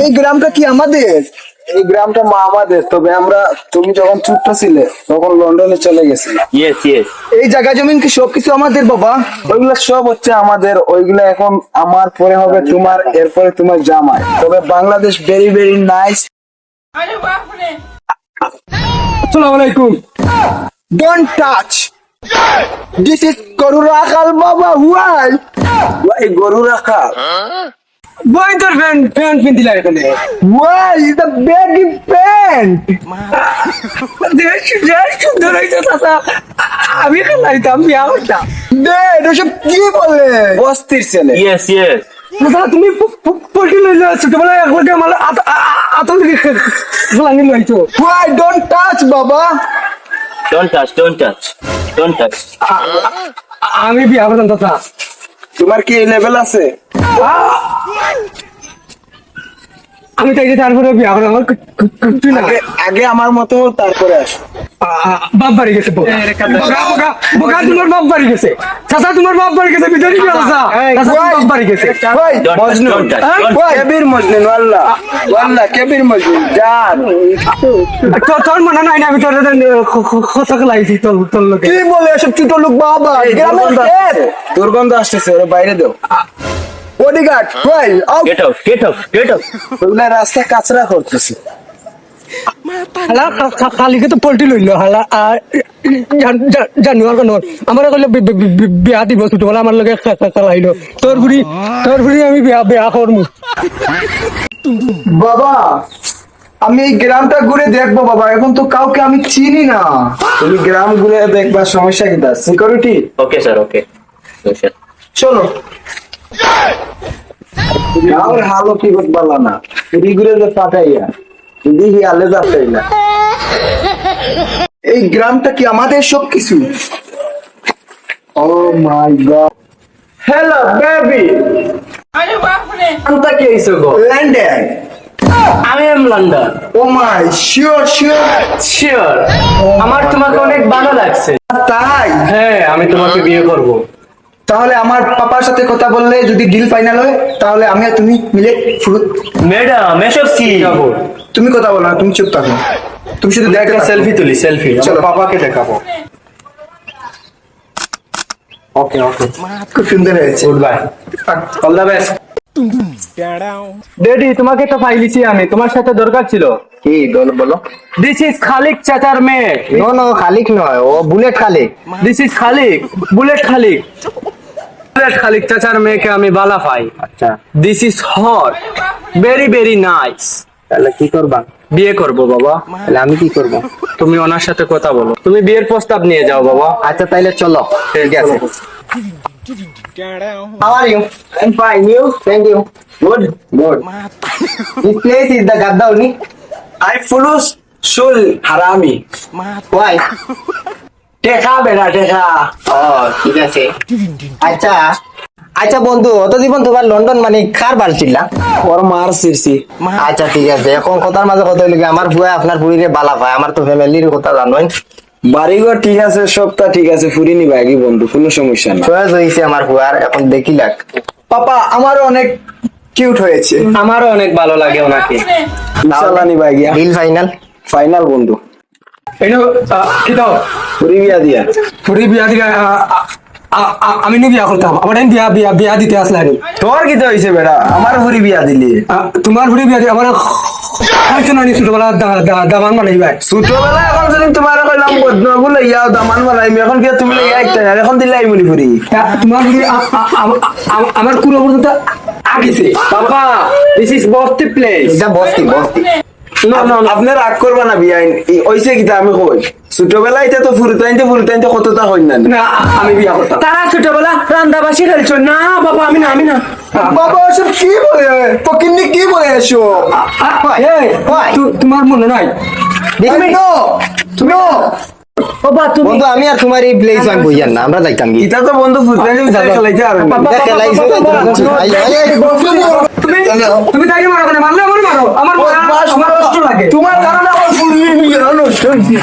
এই গ্রামটা কি আমাদের? এই গ্রামটা আমাদের, তবে তুমি যখন ছোট্ট ছিলে তখন লন্ডনে চলে গেছি। Yes yes. এই জায়গা জমিন কি সবকিছু আমাদের বাবা? ওইগুলো সব হচ্ছে আমাদের, ওইগুলো এখন আমার, পরে হবে তোমার, এরপরে তোমার জামাই। তবে বাংলাদেশ ভেরি ভেরি নাইস। আসসালামু আলাইকুম। ডোন্ট টাচ, দিস ইজ গরু রাখাল বাবা। ওয়াই ওই গরু রাখা বই তোর প্যান্ট পিন্দিলা এখানে? Why is the baggy pant. দেশ সুন্দর হয়েছে চাচা, আমি খেলাইতাম, বিয়া করতাম। দে এটা সব কি বলে? বস্তির ছেলে। Yes yes. চাচা তুমি পল্টি লইলে ছোটবেলায় একলাগে আমার আতল থেকে খেলানি লইছো। ওয়াই ডোন্ট টাচ বাবা। Don't touch don't touch don't touch. আমি বিয়া করতাম চাচা। তোমার কি এই লেভেল আছে? আমি তাই তারপরে বিয়া করতাম, আমার কিছু না। আগে আমার মতো হও, তারপরে আসো। বাপ বাড়ি গেছে, বোকা তোমার বাপ বাড়ি গেছে। চাচা তোমার বাপ বাড়ি গেছে, ভিতরে কি অবস্থা? চাচা বাপ বাড়ি গেছে। মজনু, কেবির মজনু, ওয়াল্লাহ ওয়াল্লাহ কেবির মজনু জান। তোর মনে নাই না আমি তোর কথা লাইছি তোর লোকে? কি বলে এসব ছোট লোক বাবা? দুর্গন্ধ আসতেছে, ওরা বাইরে দাও। বডিগার্ড ভাই out. Get out get out get out. ওগুলা রাস্তা কাচরা করতেছে। হালা খালিকে তো পল্টি লইলো হালা। জানুয়ার কোন আমার কইলে বিয়া দিব ছোটবেলা আমার লগে খেলাইলো। তোর বুড়ি আমি বিয়া করমু। বাবা আমি এই গ্রামটা ঘুরে দেখবো বাবা, এখন তো কাউকে আমি চিনি না। তুমি গ্রাম ঘুরে দেখবা, সমস্যা কি? তার সিকিউরিটি। Okay sir okay. চলো। গাঁর হালো কি করবালা না, ঘুরে ঘুরে যে পাঠাইয়া দিহি আলে যাচ্ছাই না। এই গ্রামটা কি আমাদের সব কিছু? ও মাই গড। Hello baby. আরে বাপরে, আন্তা কে আইছো গো? লন্ডন। আমি এম লন্ডন। ও মাই শিওর শিওর। আমার তোমাকে অনেক ভালো লাগছে। তাই? হ্যাঁ আমি তোমাকে বিয়ে করব। তাহলে আমার পাপার সাথে কথা বললে যদি ডিল ফাইনাল হয়, তাহলে আমি আর তুমি মিলে ফুরুত। ম্যাডাম এসব কি? তুমি কথা বলো না, তুমি চুপ থাকো। তুমি শুধু দেখো। সেলফি তুলি সেলফি। চলো। চলো পাপাকে দেখাবো। ওকে ওকে। খুব সুন্দর হয়েছে। Good bye. All the best. Daddy তোমাকে তো ফাইলিছি আমি, তোমার সাথে দরকার ছিল। কি বলো? দিস ইজ খালিক চাচার মেয়ে। নো খালিক নয়, ও bullet Khalik. This is Khalik, bullet Khalik. Bullet Khalik চাচার মেয়েকে আমি বালা পাই। আচ্ছা, this is hot, very very nice. তাহলে কি করবা? বিয়ে করব বাবা। তাহলে আমি কি করব? তুমি ওনার সাথে কথা বলো, তুমি বিয়ের প্রস্তাব নিয়ে যাও বাবা। আচ্ছা তাইলে চলো। ঠিক আছে। How are you? I'm fine. You? Thank you. Good. This place is the Gaddauni. I ফুলুস শুল হারামি। Why? টেকা বেড়া টেকা। ঠিক আছে। আচ্ছা বন্ধু, অত জীবন তোমার লন্ডন মানে কার বাল ছিলা? ওর মার সিরসি। আচ্ছা ঠিক আছে, এখন কথার মাঝে কথা হইলে আমার বুয়া আপনার বুড়িরে বালা পায়, আমার তো ফ্যামিলির কথা জানোই। বাড়িঘর ঠিক আছে, সবটা ঠিক আছে, ফুরি নিবা কি বন্ধু, কোনো সমস্যা না। চয়েস হয়েছে আমার বুয়ার, এখন দেখি লাগ। পাপা আমারও অনেক কিউট হয়েছে। আমারও অনেক ভালো লাগে ওনাকে। ইনশাআল্লাহ নিবা গিয়া ডিল ফাইনাল। ফাইনাল বন্ধু। এই নাও, কি দাও? ফুরি বিয়া দিয়া। ফুরি বিয়া দিকে আমি নি বিয়া করতাম, আমার বিয়া দিতে আসলে আমি। তোর কি তো হয়েছে বেড়া, আমার ফুরি বিয়া দিলি। তোমার ফুরি বিয়া দিয়ে আমার হয়তো না ছোটবেলা দামান বানাইবা। ছোটবেলা এখন যদি তোমার কইলাম বদনাম লইয়া দামান বানাইমি, এখন কি তুমি লইয়া একটা এখন দিলে আইমনি ফুরি। তোমার ফুরি আমার কুলো পর্যন্ত আগেছে। বাবা দিস ইজ বস্তি প্লেস। এটা বস্তি। আপনার রাগ করবা না বিয়া ওইছে কিতা আমি কই ছোটবেলা এটা তো ফুরুতাইতে কতটা হই না। না আমি বিয়া করতাম। তারা ছোটবেলা রান্দাবাসি খেলছো না বাবা? আমি না। বাবা ওসব কি বলে, ফকিন্নি কি বলে এসো? তোমার মনে নাই? তুমি বাবা তুমি বন্ধু আমি আর তোমার এই প্লেস আমি বুঝান না, আমরা যাইতাম কি এটা তো বন্ধু ফুরুতাইতে খেলাইতে আর খেলাইছে। তুমি তাকে মারো কেন? মারলে আমার মারো, আমার কষ্ট লাগে। তোমার কারণে আমার ফুরি বিয়া নষ্ট হইছে।